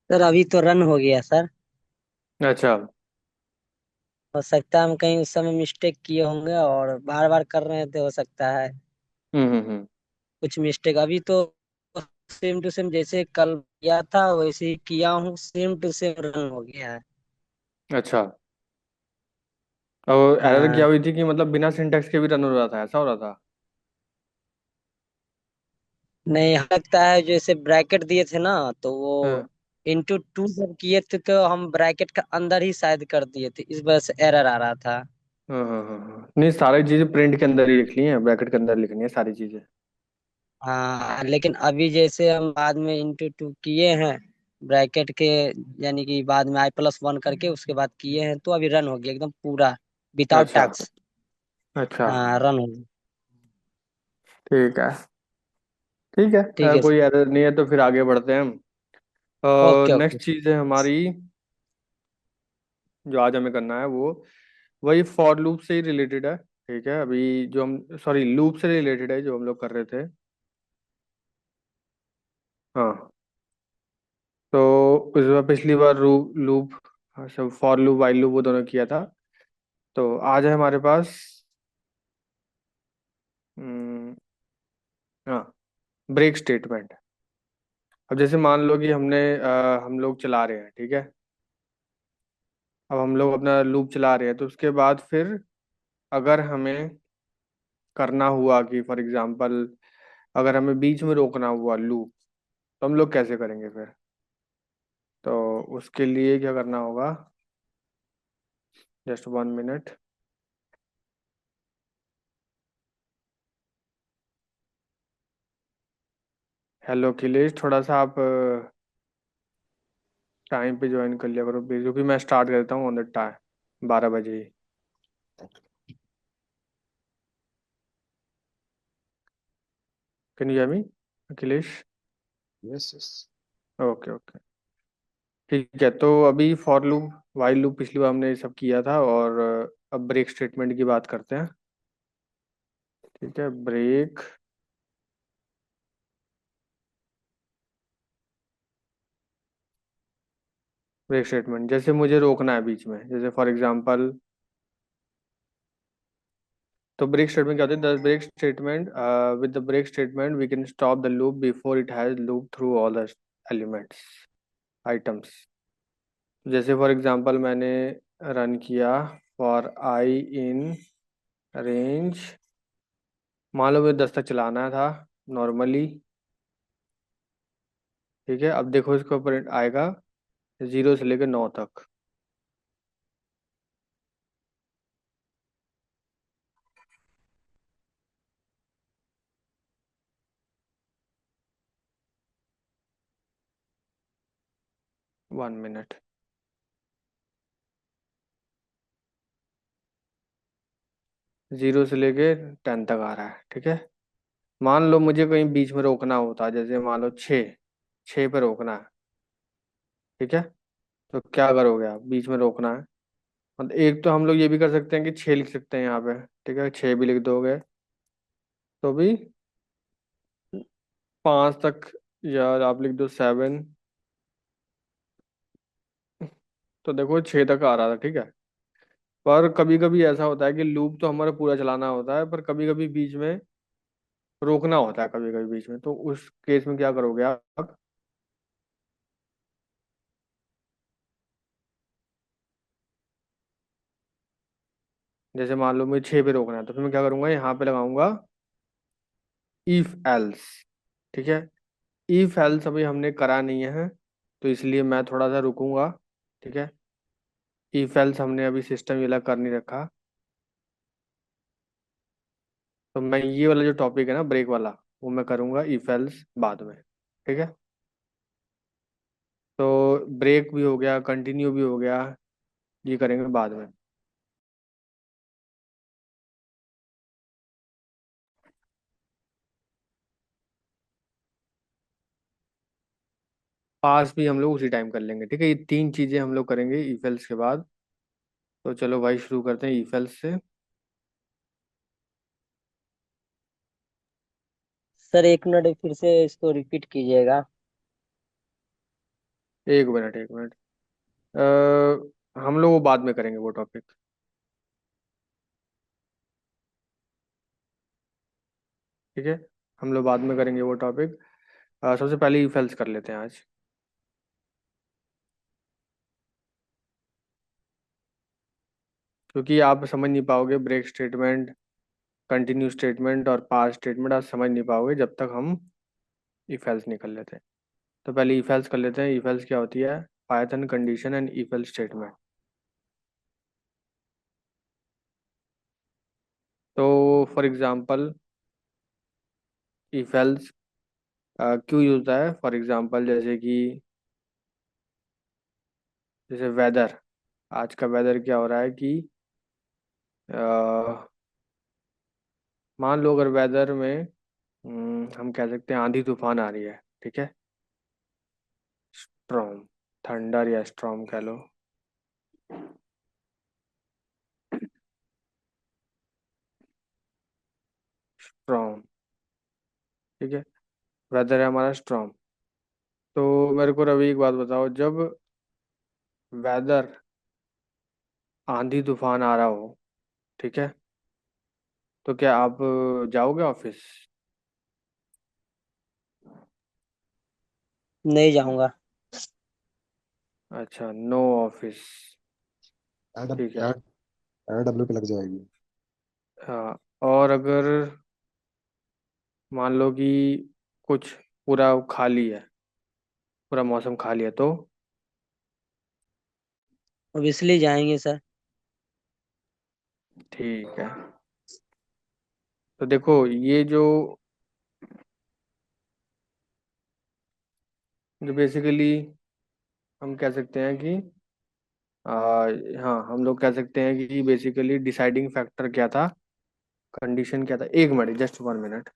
Sir अभी तो run हो गया सर। अच्छा। हो सकता है हम कहीं उस समय मिस्टेक किए होंगे और बार बार कर रहे थे, हो सकता है हम्म। कुछ मिस्टेक। अभी तो सेम टू सेम जैसे कल किया था वैसे ही किया हूँ, सेम टू सेम रन हो गया है। अच्छा। और एरर क्या हाँ। हुई थी कि मतलब बिना सिंटेक्स के भी रन हो रहा था, ऐसा हो रहा था? नहीं, हो सकता है जैसे ब्रैकेट दिए थे ना, तो वो हाँ इंटू टू जब किए थे तो हम ब्रैकेट का अंदर ही शायद कर दिए थे, इस वजह से एरर आ रहा था। हाँ हाँ हाँ हाँ। नहीं, सारी चीजें प्रिंट के अंदर ही लिखनी है, ब्रैकेट के अंदर लिखनी है सारी चीजें। हाँ, लेकिन अभी जैसे हम बाद में इंटू टू किए हैं ब्रैकेट के, यानी कि बाद में i+1 करके उसके बाद किए हैं, तो अभी रन हो गया एकदम पूरा विदाउट अच्छा। टैक्स। अच्छा। हाँ, रन हो गया। ठीक है। ठीक है, ठीक है कोई सर। एरर नहीं है तो फिर आगे बढ़ते हैं हम। ओके ओके नेक्स्ट चीज है हमारी, जो आज हमें करना है वो वही फॉर लूप से ही रिलेटेड है। ठीक है, अभी जो हम सॉरी लूप से रिलेटेड है जो हम लोग कर रहे थे। हाँ। तो इस बार पिछली बार लूप, सब फॉर लूप वाइल लूप वो दोनों किया था। तो आज है हमारे पास हम्म, हाँ, ब्रेक स्टेटमेंट। अब जैसे मान लो कि हम लोग चला रहे हैं, ठीक है। अब हम लोग अपना लूप चला रहे हैं तो उसके बाद फिर अगर हमें करना हुआ कि फॉर एग्जांपल अगर हमें बीच में रोकना हुआ लूप, तो हम लोग कैसे करेंगे फिर? तो उसके लिए क्या करना होगा, जस्ट 1 मिनट। हेलो अखिलेश, थोड़ा सा आप टाइम पे ज्वाइन कर लिया करो प्लीज, क्योंकि मैं स्टार्ट करता हूँ ऑन द टाइम 12 बजे ही। Can you hear me Akhilesh? Yes yes. Okay okay. ठीक है, तो अभी फॉर लूप वाइल लूप पिछली बार हमने ये सब किया था, और अब ब्रेक स्टेटमेंट की बात करते हैं। ठीक है, ब्रेक। ब्रेक स्टेटमेंट जैसे मुझे रोकना है बीच में, जैसे फॉर एग्जांपल, तो ब्रेक स्टेटमेंट क्या होता है? The break statement, with the break statement we can stop the loop before it has loop through all the elements items. जैसे फॉर एग्जांपल मैंने रन किया फॉर आई इन रेंज, मान लो मुझे 10 तक चलाना था नॉर्मली। ठीक है, अब देखो इसका प्रिंट आएगा 0 से लेकर 9 तक। 1 मिनट। 0 से लेके 10 तक आ रहा है, ठीक है। मान लो मुझे कहीं बीच में रोकना होता, जैसे मान लो 6 पे रोकना है, ठीक है। तो क्या करोगे आप? बीच में रोकना है, मतलब एक तो हम लोग ये भी कर सकते हैं कि 6 लिख सकते हैं यहाँ पे, ठीक है, 6 भी लिख दोगे तो भी 5 तक, या आप लिख दो 7। तो देखो 6 तक आ रहा था, ठीक है। पर कभी कभी ऐसा होता है कि लूप तो हमारा पूरा चलाना होता है, पर कभी कभी बीच में रोकना होता है, कभी कभी बीच में, तो उस केस में क्या करोगे आप? जैसे मान लो मुझे 6 पे रोकना है, तो फिर मैं क्या करूंगा, यहाँ पे लगाऊंगा इफ एल्स। ठीक है, इफ एल्स अभी हमने करा नहीं है, तो इसलिए मैं थोड़ा सा रुकूंगा। ठीक है, इफ एल्स हमने अभी सिस्टम ये कर नहीं रखा, तो मैं ये वाला जो टॉपिक है ना ब्रेक वाला, वो मैं करूंगा इफ एल्स बाद में। ठीक है, तो ब्रेक भी हो गया, कंटिन्यू भी हो गया, ये करेंगे बाद में। पास भी हम लोग उसी टाइम कर लेंगे, ठीक है। ये तीन चीजें हम लोग करेंगे इफ एल्स के बाद। तो चलो भाई शुरू करते हैं इफ एल्स से। सर एक मिनट फिर से इसको रिपीट कीजिएगा। एक मिनट, एक मिनट। हम लोग वो बाद में करेंगे वो टॉपिक। ठीक है, हम लोग बाद में करेंगे वो टॉपिक। सबसे पहले ई फेल्स कर लेते हैं आज। क्योंकि आप समझ नहीं पाओगे ब्रेक स्टेटमेंट, कंटिन्यू स्टेटमेंट और पास स्टेटमेंट आप समझ नहीं पाओगे जब तक हम इफ एल्स नहीं कर लेते। तो पहले इफ एल्स कर लेते हैं। इफ एल्स क्या होती है? Python condition and if else statement. तो फॉर एग्जांपल इफ एल्स क्यों यूज होता है? फॉर एग्जांपल जैसे वेदर, आज का वेदर क्या हो रहा है कि अ, मान लो अगर वेदर में हम कह सकते हैं आंधी तूफान आ रही है, ठीक है। स्ट्रॉम, थंडर या स्ट्रॉम कह लो। स्ट्रॉम, ठीक है। वेदर है हमारा स्ट्रॉम। तो मेरे को रवि एक बात बताओ, जब वेदर आंधी तूफान आ रहा हो, ठीक है, तो क्या आप जाओगे ऑफिस? नहीं जाऊंगा। अच्छा, नो ऑफिस। ठीक है। डब्ल्यू पे लग जाएगी। हाँ, और अगर मान लो कि कुछ पूरा खाली है, पूरा मौसम खाली है, तो ऑब्वियसली जाएंगे सर। ठीक है। तो देखो ये जो जो बेसिकली हम कह सकते हैं कि आ, हाँ, हम लोग कह सकते हैं कि बेसिकली डिसाइडिंग फैक्टर क्या था, कंडीशन क्या था। एक मिनट, जस्ट 1 मिनट।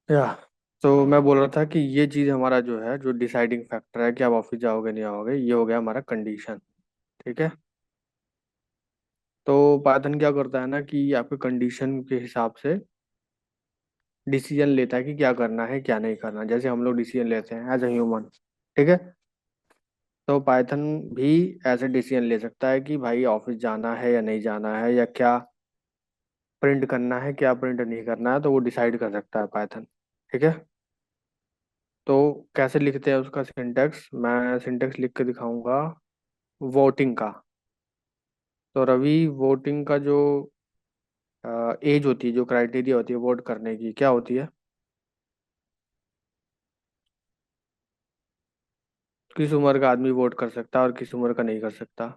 या तो मैं बोल रहा था कि ये चीज़ हमारा जो है, जो डिसाइडिंग फैक्टर है कि आप ऑफिस जाओगे नहीं आओगे, ये हो गया हमारा कंडीशन। ठीक है। तो पाइथन क्या करता है ना कि आपके कंडीशन के हिसाब से डिसीजन लेता है कि क्या करना है क्या नहीं करना, जैसे हम लोग डिसीजन लेते हैं एज ए ह्यूमन। ठीक है। तो पाइथन भी ऐसे डिसीजन ले सकता है कि भाई ऑफिस जाना है या नहीं जाना है, या क्या प्रिंट करना है क्या प्रिंट नहीं करना है, तो वो डिसाइड कर सकता है पाइथन। ठीक है। तो कैसे लिखते हैं उसका सिंटेक्स, मैं सिंटेक्स लिख के दिखाऊंगा। वोटिंग का, तो रवि वोटिंग का जो एज होती है, जो क्राइटेरिया होती है वोट करने की, क्या होती है? किस उम्र का आदमी वोट कर सकता है और किस उम्र का नहीं कर सकता?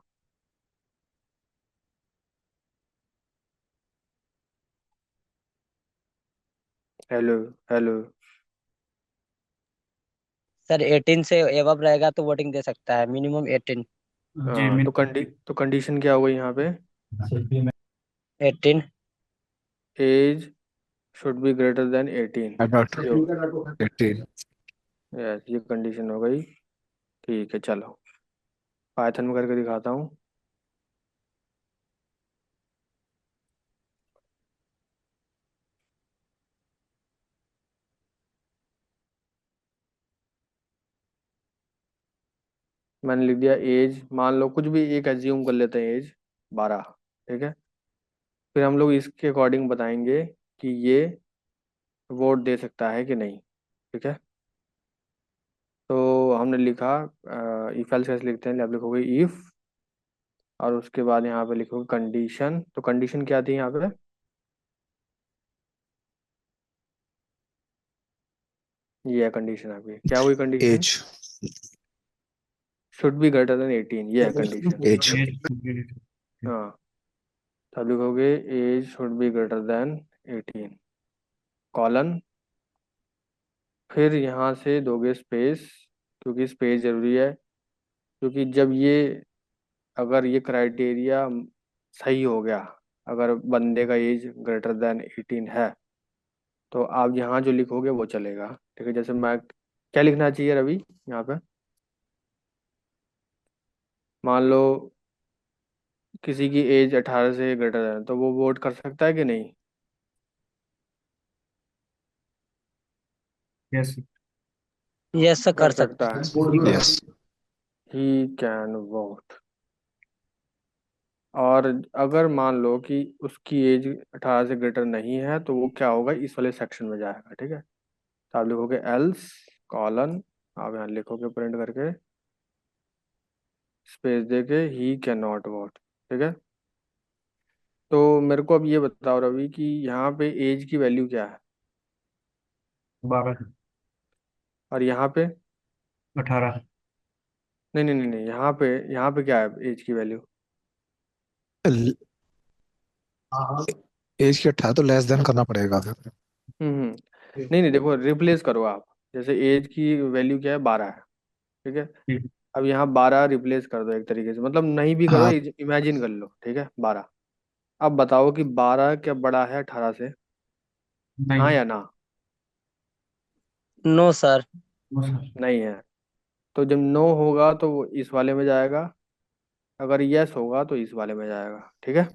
Hello, hello. सर 18 से एबव रहेगा तो वोटिंग दे सकता है, मिनिमम 18। हाँ, तो कंडीशन क्या हो गई यहाँ पे? 18। Age should be greater than 18। Yo, yes, ये कंडीशन हो गई। ठीक है, चलो पाइथन में करके दिखाता हूँ। मैंने लिख दिया एज, मान लो कुछ भी एक एज्यूम कर लेते हैं, एज 12। ठीक है। फिर हम लोग इसके अकॉर्डिंग बताएंगे कि ये वोट दे सकता है कि नहीं। ठीक है। तो हमने लिखा इफ एल्स कैसे लिखते हैं, आप लिखोगे इफ, और उसके बाद यहाँ पे लिखोगे कंडीशन। तो कंडीशन क्या थी यहाँ पे? ये है कंडीशन आपकी, क्या हुई condition? Age. Should be greater than 18, ये है कंडीशन। एज। हाँ, तो आप लिखोगे age should be greater than 18 colon, फिर यहाँ से दोगे स्पेस, क्योंकि स्पेस जरूरी है, क्योंकि जब ये, अगर ये क्राइटेरिया सही हो गया, अगर बंदे का एज ग्रेटर देन 18 है, तो आप यहाँ जो लिखोगे वो चलेगा। ठीक है, जैसे मैं क्या लिखना चाहिए रवि यहाँ पे? मान लो किसी की एज 18 से ग्रेटर है, तो वो वोट कर सकता है कि नहीं? यस। यस सर, कर कर सकते सकता हैं। है। यस। He can vote. और अगर मान लो कि उसकी एज 18 से ग्रेटर नहीं है, तो वो क्या होगा, इस वाले सेक्शन में जाएगा। ठीक है, तो आप लिखोगे एल्स कॉलन, आप यहाँ लिखोगे प्रिंट करके, स्पेस देके ही कैन नॉट वोट। ठीक है, तो मेरे को अब ये बताओ रवि कि यहाँ पे एज की वैल्यू क्या है, 12। और यहाँ पे? 18। नहीं नहीं नहीं नहीं, यहाँ पे क्या है एज की वैल्यू? एज की 18 तो लेस देन करना पड़ेगा फिर। हम्म। नहीं नहीं, देखो रिप्लेस करो आप, जैसे एज की वैल्यू क्या है, 12 है। ठीक है, ठीक। अब यहाँ 12 रिप्लेस कर दो एक तरीके से, मतलब नहीं भी करो, हाँ। इमेजिन कर लो। ठीक है, 12। अब बताओ कि 12 क्या बड़ा है 18 से? हाँ नहीं। या ना? No sir. वो सर। नहीं है। तो जब नो होगा तो वो इस वाले में जाएगा, अगर यस होगा तो इस वाले में जाएगा। ठीक है,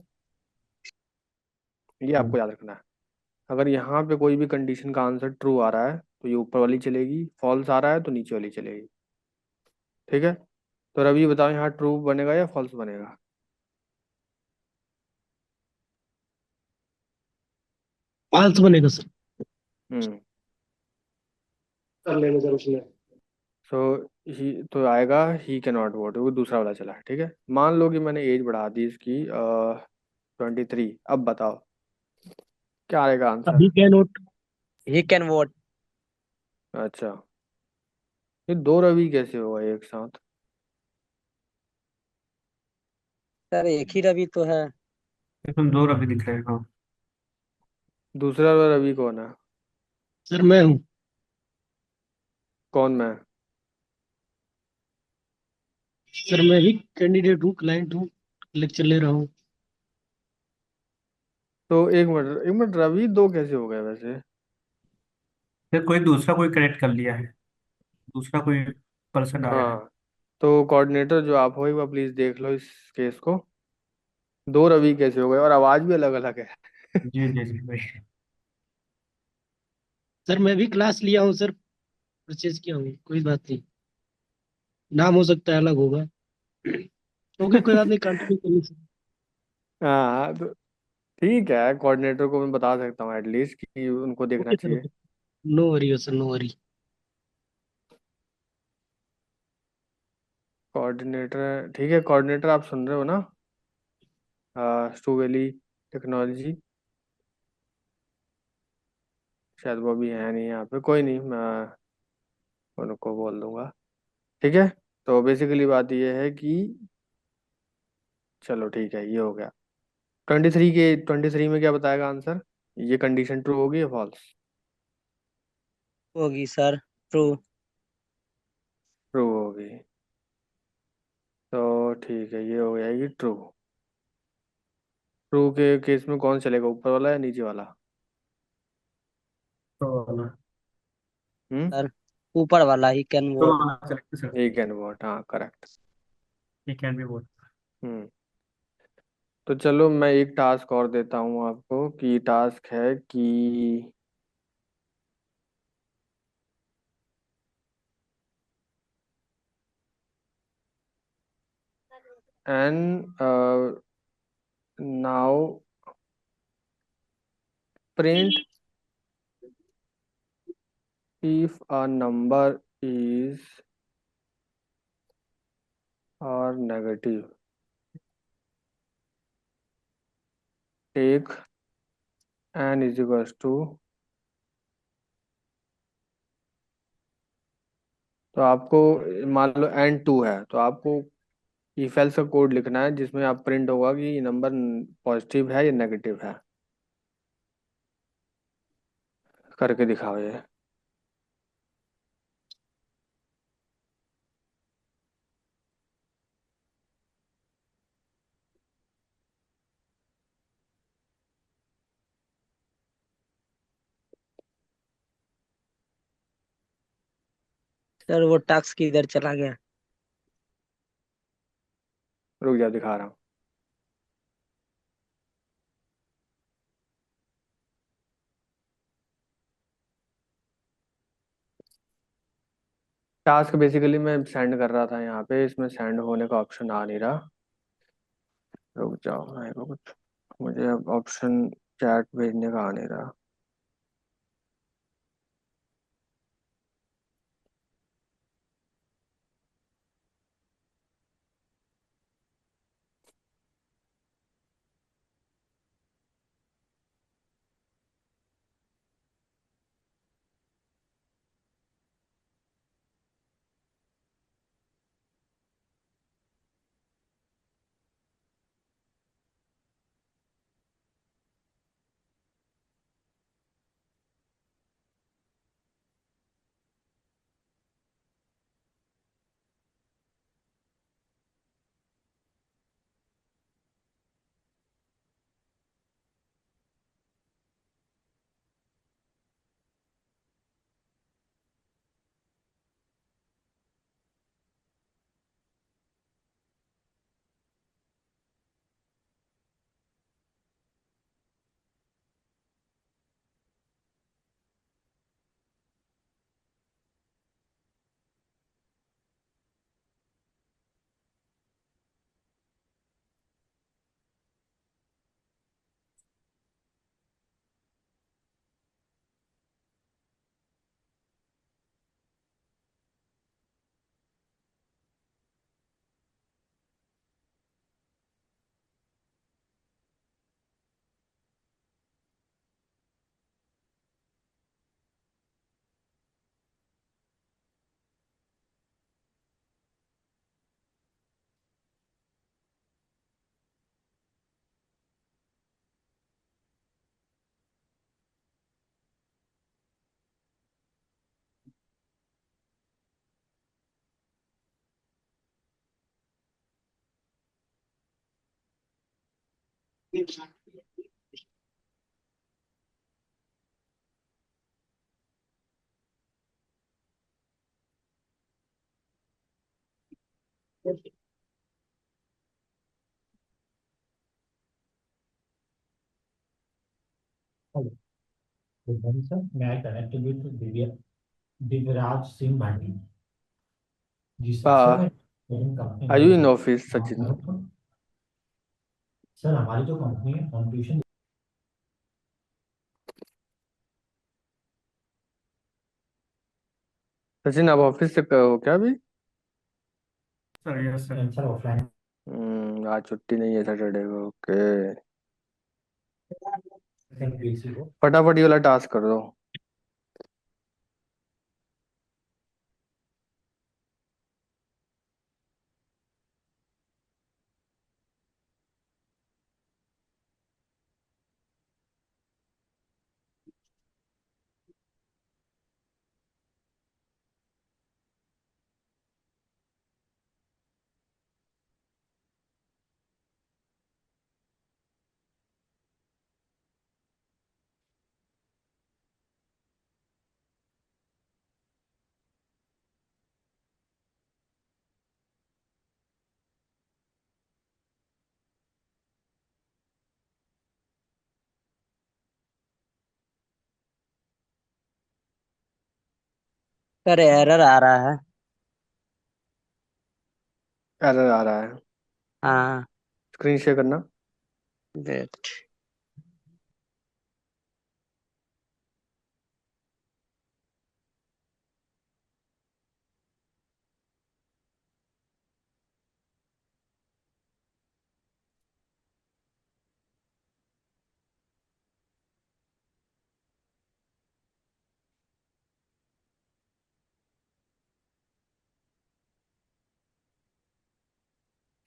ये आपको याद रखना है। अगर यहाँ पे कोई भी कंडीशन का आंसर ट्रू आ रहा है तो ये ऊपर वाली चलेगी, फॉल्स आ रहा है तो नीचे वाली चलेगी। ठीक है, तो रवि बताओ यहाँ ट्रू बनेगा या फॉल्स बनेगा? फाल्स बनेगा सर। हम्म। कर लेंगे सर उसमें। सो ही तो आएगा ही कैन नॉट वोट, वो दूसरा वाला चला है। ठीक है, मान लो कि मैंने एज बढ़ा दी इसकी 23, अब बताओ क्या आएगा आंसर? अभी क्या नोट। He can vote. अच्छा, ये दो रवि कैसे होगा एक साथ? सर एक ही रवि तो है। इसमें 2 रवि दिख रहे हैं, हाँ। दूसरा वाला रवि कौन है? सर मैं हूँ। कौन मैं? सर मैं भी कैंडिडेट हूँ, क्लाइंट हूँ, लेक्चर ले रहा हूँ। तो एक मिनट, रवि दो कैसे हो गए वैसे? फिर कोई कनेक्ट कर लिया है, दूसरा कोई पर्सन आया है। हाँ, तो कोऑर्डिनेटर जो आप हो, एक बार प्लीज देख लो इस केस को, दो रवि कैसे हो गए और आवाज भी अलग अलग है? जी जी जी भाई। सर मैं भी क्लास लिया हूँ सर, परचेज किया हूँ, कोई बात नहीं। नाम हो सकता है अलग होगा। ओके कोई बात नहीं, कंटिन्यू करिए सर। हाँ, तो ठीक है, कोऑर्डिनेटर को मैं बता सकता हूँ एटलीस्ट कि उनको देखना ओके सर, चाहिए। Okay. No worry sir, no worry. Coordinator, ठीक है, कोऑर्डिनेटर आप सुन रहे हो ना? स्टू वैली टेक्नोलॉजी, शायद वो भी है नहीं यहाँ पे, कोई नहीं, मैं उनको बोल दूंगा। ठीक है, तो बेसिकली बात ये है कि, चलो ठीक है, ये हो गया। 23 में क्या बताएगा आंसर? ये कंडीशन ट्रू होगी या फॉल्स? होगी सर, ट्रू। ट्रू होगी, तो ठीक है, ये हो जाएगी ट्रू। ट्रू के केस में कौन चलेगा, ऊपर वाला या नीचे वाला? तो वाला। हम्म। सर ऊपर वाला ही कैन तो वोट। वाला select sir. He can vote, हाँ correct. He can be vote. हम्म। तो चलो मैं एक टास्क और देता हूँ आपको, कि टास्क है कि n now print if a number is or negative, take n is equals to, तो आपको मान लो N2 है, तो आपको if else का कोड लिखना है जिसमें आप प्रिंट होगा कि ये नंबर पॉजिटिव है या नेगेटिव है। करके दिखाओ ये। सर वो टास्क किधर चला गया? रुक जा, दिखा रहा हूँ। टास्क बेसिकली मैं सेंड कर रहा था यहाँ पे, इसमें सेंड होने का ऑप्शन आ नहीं रहा। रुक जाओ, मेरे को कुछ, मुझे अब ऑप्शन चैट भेजने का आ नहीं रहा। Hello. Good morning, sir. May I connect you with Divyaraj Singh Bhatti? जी सर, हाँ, मैं मेरी कंपनी आर यू में इन से ऑफिस बात कर सचिन? रहा हूँ। सर हमारी जो कंपनी है कंट्रीब्यूशन। सचिन, आप ऑफिस से हो क्या अभी? Sir yes sir. Sir offline आज छुट्टी नहीं है सैटरडे को, ओके। सर बीसी को। फटाफट ये वाला टास्क कर दो। सर एरर आ रहा है। एरर आ रहा है? हाँ। स्क्रीन शेयर करना। वेट।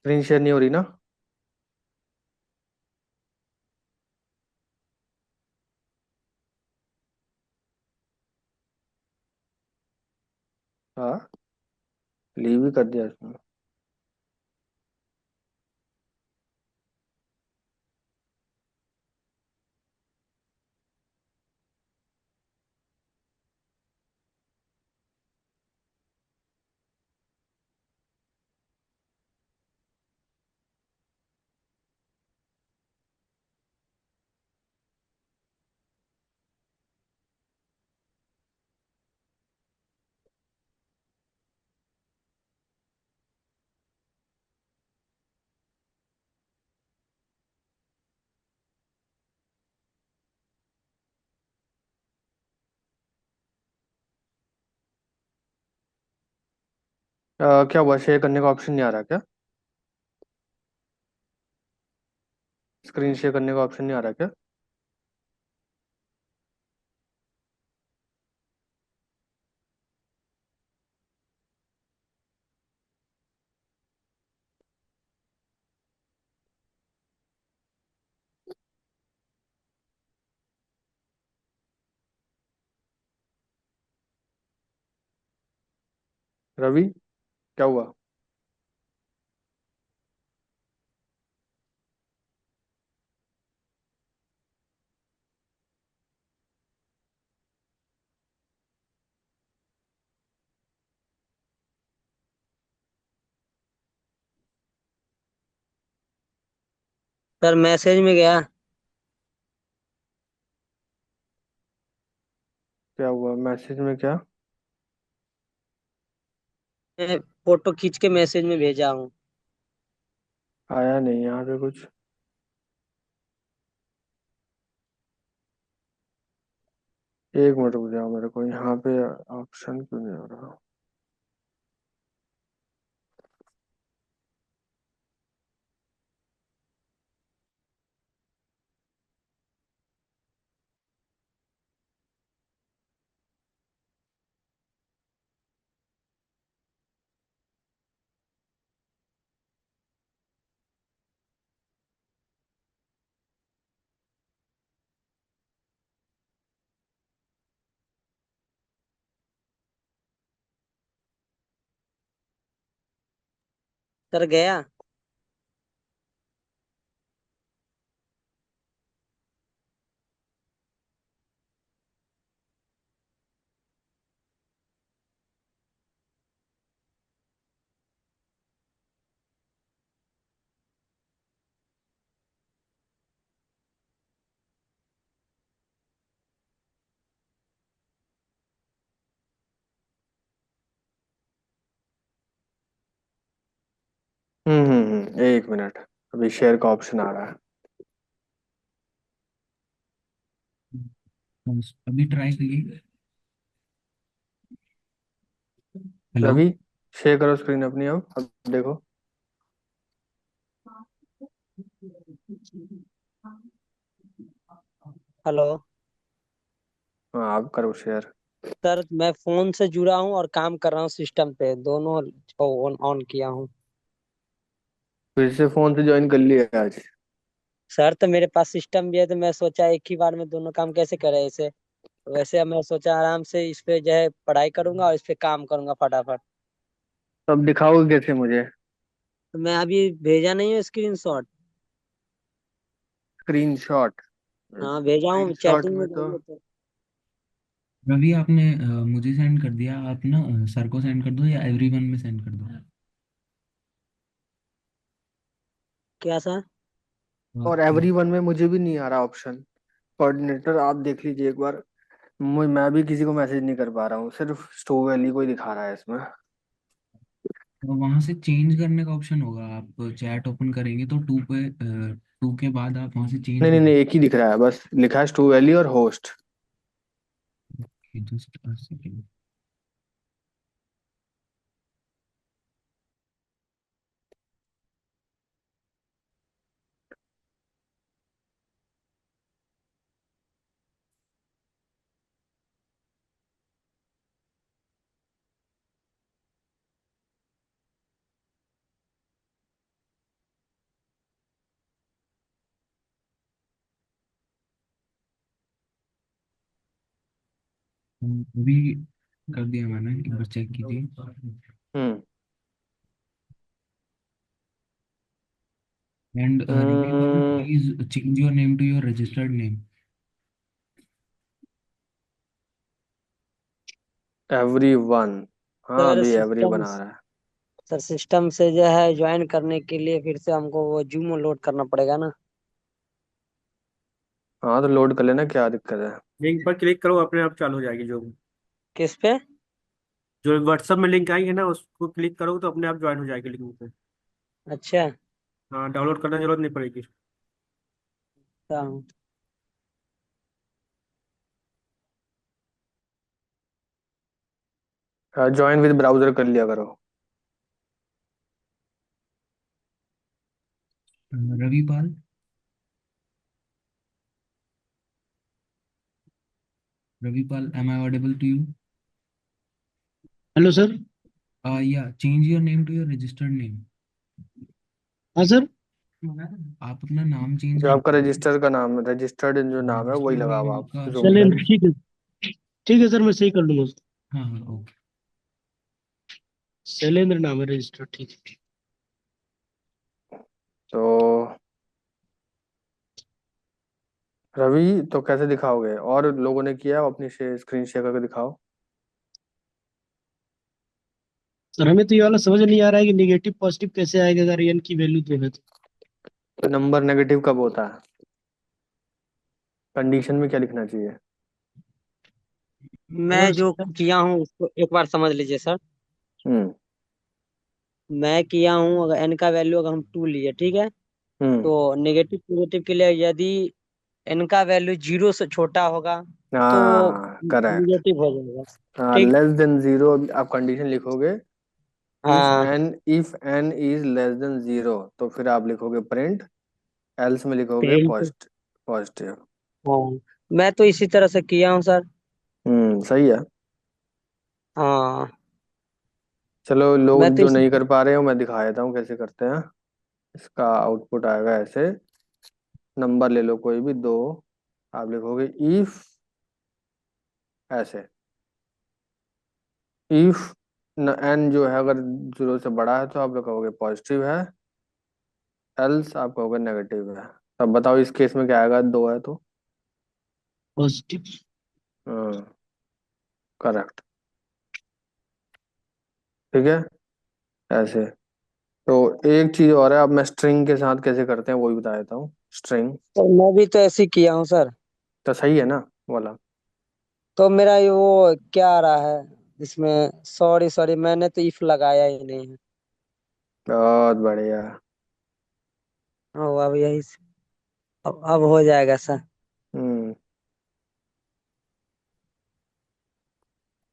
स्क्रीन शेयर नहीं हो रही ना? हाँ, लीव ही कर दिया इसने। क्या हुआ, शेयर करने का ऑप्शन नहीं आ रहा क्या? स्क्रीन शेयर करने का ऑप्शन नहीं आ रहा क्या? रवि, क्या हुआ? सर मैसेज में गया। क्या हुआ मैसेज में, क्या? मैं फोटो खींच के मैसेज में भेजा हूँ। आया नहीं यहाँ पे कुछ। एक मिनट रुक जाओ, मेरे को यहाँ पे ऑप्शन क्यों नहीं आ रहा? सर गया। एक मिनट, अभी शेयर का ऑप्शन आ रहा है। अभी ट्राई करिए। हेलो। रवि, शेयर करो स्क्रीन अपनी, अब देखो। हेलो। हाँ, अब करो शेयर। सर मैं फोन से जुड़ा हूँ और काम कर रहा हूँ सिस्टम पे, दोनों ऑन ऑन किया हूँ। फिर से फोन से ज्वाइन कर लिया आज? सर तो मेरे पास सिस्टम भी है, तो मैं सोचा एक ही बार में दोनों काम कैसे करें इसे। वैसे अब मैं सोचा आराम से इस पे जो है पढ़ाई करूंगा और इस पे काम करूंगा फटाफट। तब दिखाओगे कैसे मुझे? तो मैं अभी भेजा नहीं हूँ स्क्रीनशॉट। स्क्रीनशॉट? हाँ भेजा हूँ, स्क्रीनशॉट चैटिंग में में तो जाइए तो। रवि, आपने मुझे सेंड कर दिया, आप ना सर को सेंड कर दो या एवरीवन में सेंड कर दो। क्या सर? और आपके एवरीवन में मुझे भी नहीं आ रहा ऑप्शन। कोऑर्डिनेटर आप देख लीजिए एक बार। मैं भी किसी को मैसेज नहीं कर पा रहा हूँ, सिर्फ स्टोव वैली को ही दिखा रहा है इसमें। वहां से चेंज करने का ऑप्शन होगा, आप चैट ओपन करेंगे तो टू पे, टू के बाद आप वहां से चेंज नहीं नहीं कर नहीं, एक ही दिख रहा है, बस लिखा है स्टोव वैली और होस्ट। सकते। Just a second. अभी कर दिया मैंने, एक बार चेक कीजिए। Hmm and Ravi Pal, please change your name to your registered name. everyone। हाँ सर अभी एवरी सिस्टम बना रहा है। सर सिस्टम से जो है ज्वाइन करने के लिए फिर से हमको वो जूम लोड करना पड़ेगा ना। हाँ तो लोड कर लेना, क्या दिक्कत है। लिंक पर क्लिक करो, अपने आप चालू हो जाएगी। जो किस पे? जो व्हाट्सएप में लिंक आई है ना, उसको क्लिक करो तो अपने आप ज्वाइन हो जाएगी लिंक पे। अच्छा। हाँ, डाउनलोड करने की जरूरत नहीं पड़ेगी। हाँ। ज्वाइन विद ब्राउजर कर लिया करो। Ravi Pal, Ravi Pal, am I audible to you? Hello sir. या change your name to your registered name. हाँ सर। आप अपना नाम चेंज जो कर आपका लीजिए। रजिस्टर का नाम, रजिस्टर्ड जो नाम है वही रजिस्टर्ड लगाओ नेम आप, आपका जो भी है। शैलेंद्र, शैलेंद्र। ठीक है सर, मैं सही कर लूंगा उसको। हाँ हाँ, ओके। शैलेंद्र नाम है रजिस्टर, ठीक है। तो रवि, तो कैसे दिखाओगे? और लोगों ने किया, अपनी स्क्रीन शेयर करके दिखाओ। सर हमें तो ये वाला समझ नहीं आ रहा है कि निगेटिव पॉजिटिव कैसे आएगा अगर एन की वैल्यू दो है तो। तो नंबर नेगेटिव कब होता है? कंडीशन में क्या लिखना चाहिए? मैं अगर जो किया हूँ उसको एक बार समझ लीजिए सर। हम्म मैं किया हूँ, अगर एन का वैल्यू अगर हम 2 लिए, ठीक है, हम्म तो नेगेटिव पॉजिटिव के लिए यदि एन का वैल्यू 0 से छोटा होगा तो हाँ करेक्ट। निगेटिव हो जाएगा। हाँ, ठीक। लेस देन जीरो आप कंडीशन लिखोगे। हाँ। If n is less than zero तो फिर आप लिखोगे प्रिंट, एल्स में लिखोगे प्रिंट। पॉजिटिव। हाँ, मैं तो इसी तरह से किया हूँ सर। सही है। हाँ, चलो, लोग मैं तो जो इसी। नहीं कर पा रहे हो मैं दिखा देता हूँ कैसे करते हैं। इसका आउटपुट आएगा ऐसे। नंबर ले लो कोई भी दो, आप लिखोगे इफ, ऐसे। इफ एन जो है अगर जीरो से बड़ा है तो आप लिखोगे पॉजिटिव है, एल्स आप कहोगे नेगेटिव है। तब बताओ इस केस में क्या आएगा, दो है तो। पॉजिटिव। करेक्ट। ठीक है, ऐसे। तो एक चीज और है, अब मैं स्ट्रिंग के साथ कैसे करते हैं वो भी बता देता हूँ। स्ट्रिंग तो मैं भी तो ऐसे ही किया हूँ सर। तो सही है ना वाला? तो मेरा ये वो क्या आ रहा है इसमें, सॉरी सॉरी, मैंने तो इफ लगाया ही नहीं है। बहुत बढ़िया। अब यही अब हो जाएगा सर। हम्म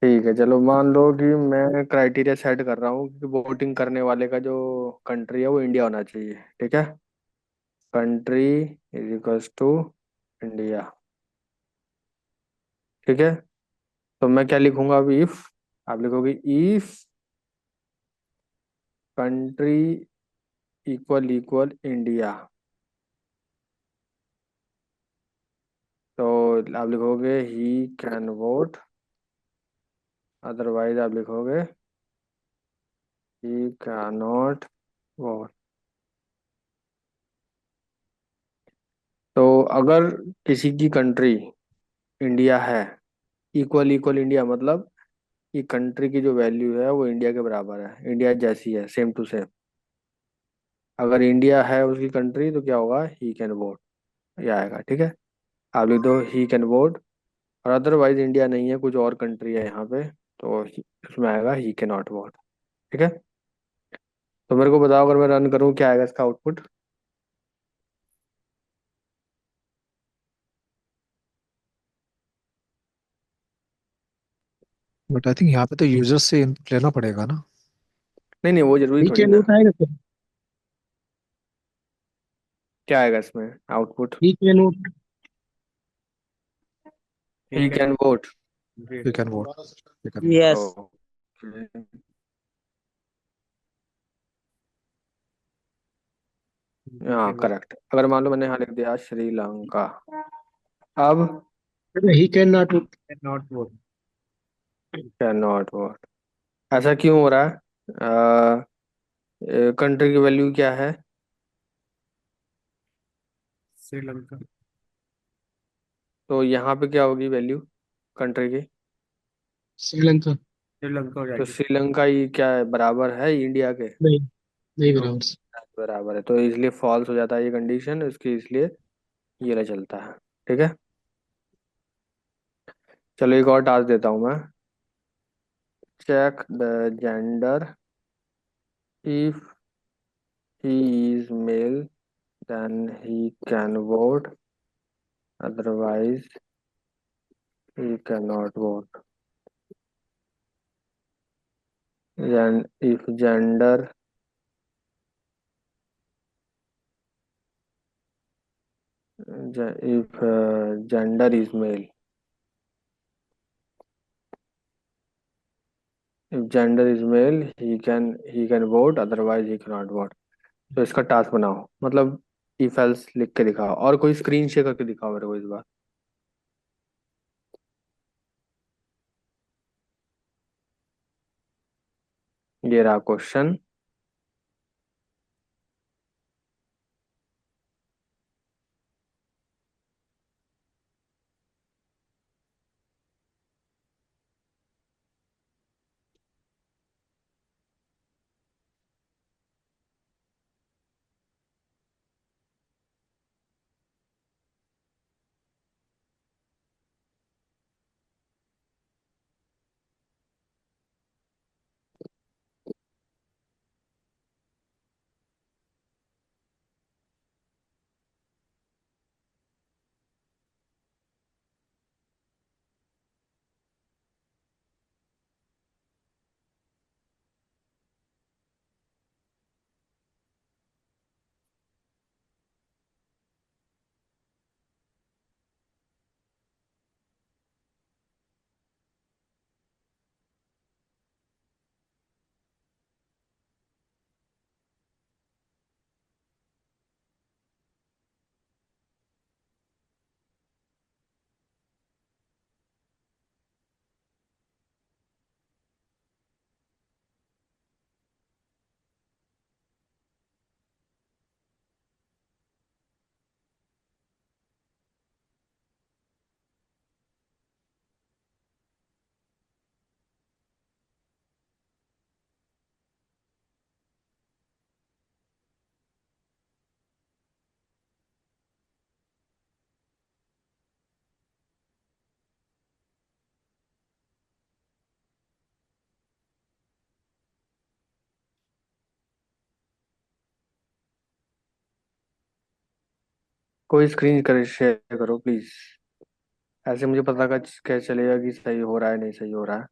ठीक है, चलो मान लो कि मैं क्राइटेरिया सेट कर रहा हूँ कि वोटिंग करने वाले का जो कंट्री है वो इंडिया होना चाहिए। ठीक है, country is equals to India. ठीक है, तो मैं क्या लिखूंगा अभी? इफ, आप लिखोगे if country equal equal India, तो आप लिखोगे ही कैन वोट, अदरवाइज आप लिखोगे ही कैन नॉट वोट। तो अगर किसी की कंट्री इंडिया है, इक्वल इक्वल इंडिया मतलब कि कंट्री की जो वैल्यू है वो इंडिया के बराबर है, इंडिया जैसी है, सेम टू सेम। अगर इंडिया है उसकी कंट्री तो क्या होगा? ही कैन वोट, ये आएगा। ठीक है, आप लिख दो ही कैन वोट। और अदरवाइज इंडिया नहीं है, कुछ और कंट्री है यहाँ पे, तो उसमें आएगा ही कैन नॉट वोट। ठीक है, तो मेरे को बताओ, अगर मैं रन करूँ क्या आएगा इसका आउटपुट? बट आई थिंक यहाँ पे तो यूजर से input लेना पड़ेगा ना। नहीं नहीं, वो जरूरी ठीक थोड़ी है, ना। नोट आएगा सर। क्या आएगा इसमें आउटपुट? ठीक है, नोट। ही ठीक है। Can vote. You can vote. You can vote. Yes. Okay, हाँ करेक्ट। अगर मान लो मैंने यहाँ लिख दिया श्रीलंका, अब ही can not. Not vote. Can not work. ऐसा क्यों हो रहा है? कंट्री की वैल्यू क्या है? श्रीलंका। तो यहाँ पे क्या होगी वैल्यू कंट्री की? श्रीलंका। श्रीलंका हो तो जाएगी। श्रीलंका ही क्या है, बराबर है इंडिया के? नहीं, नहीं तो बराबर। बराबर है, तो इसलिए फॉल्स हो जाता है ये कंडीशन इसकी, इसलिए ये नहीं चलता है। ठीक है, चलो एक और टास्क देता हूँ मैं। Check the gender, if he is male then he can vote, otherwise he can not vote. if gender if gender is male, if gender is male he can vote, otherwise he cannot vote। तो इसका task बनाओ, मतलब if else लिख के दिखाओ, और कोई screen share करके दिखाओ मेरे को इस बार। ये रहा क्वेश्चन। कोई स्क्रीन कर शेयर करो प्लीज, ऐसे मुझे पता का कैसे चलेगा कि सही हो रहा है नहीं सही हो रहा है।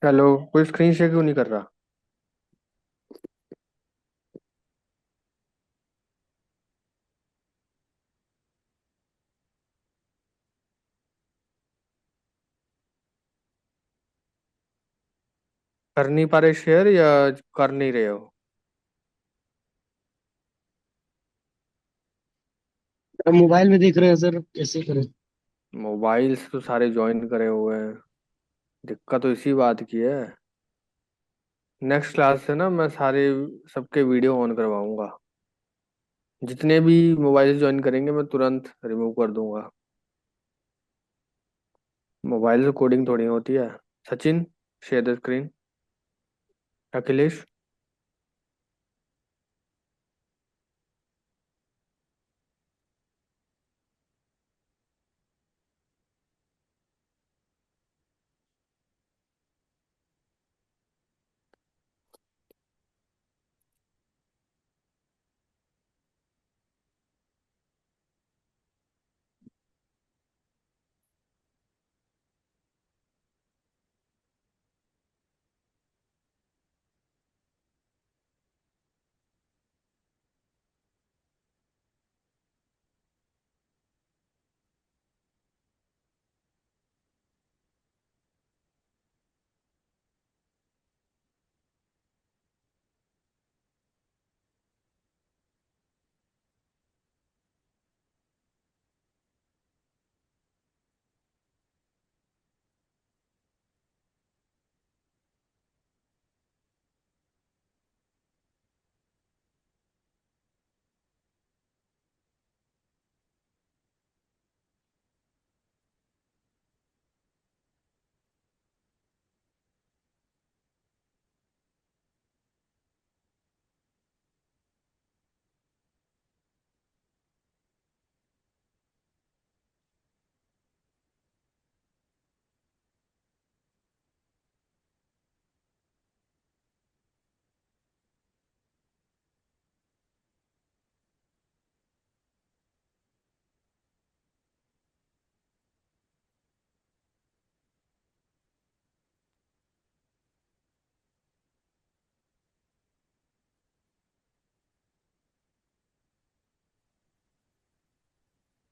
हेलो, कोई स्क्रीन शेयर क्यों नहीं कर रहा? कर नहीं पा रहे शेयर या कर नहीं रहे हो? हम मोबाइल में देख रहे हैं सर, कैसे करें? मोबाइल से तो सारे ज्वाइन करे हुए हैं। दिक्कत तो इसी बात की है। नेक्स्ट क्लास से ना मैं सारे सबके वीडियो ऑन करवाऊंगा। जितने भी मोबाइल ज्वाइन करेंगे मैं तुरंत रिमूव कर दूंगा। मोबाइल से कोडिंग थोड़ी होती है। Sachin, share the screen. Akhilesh.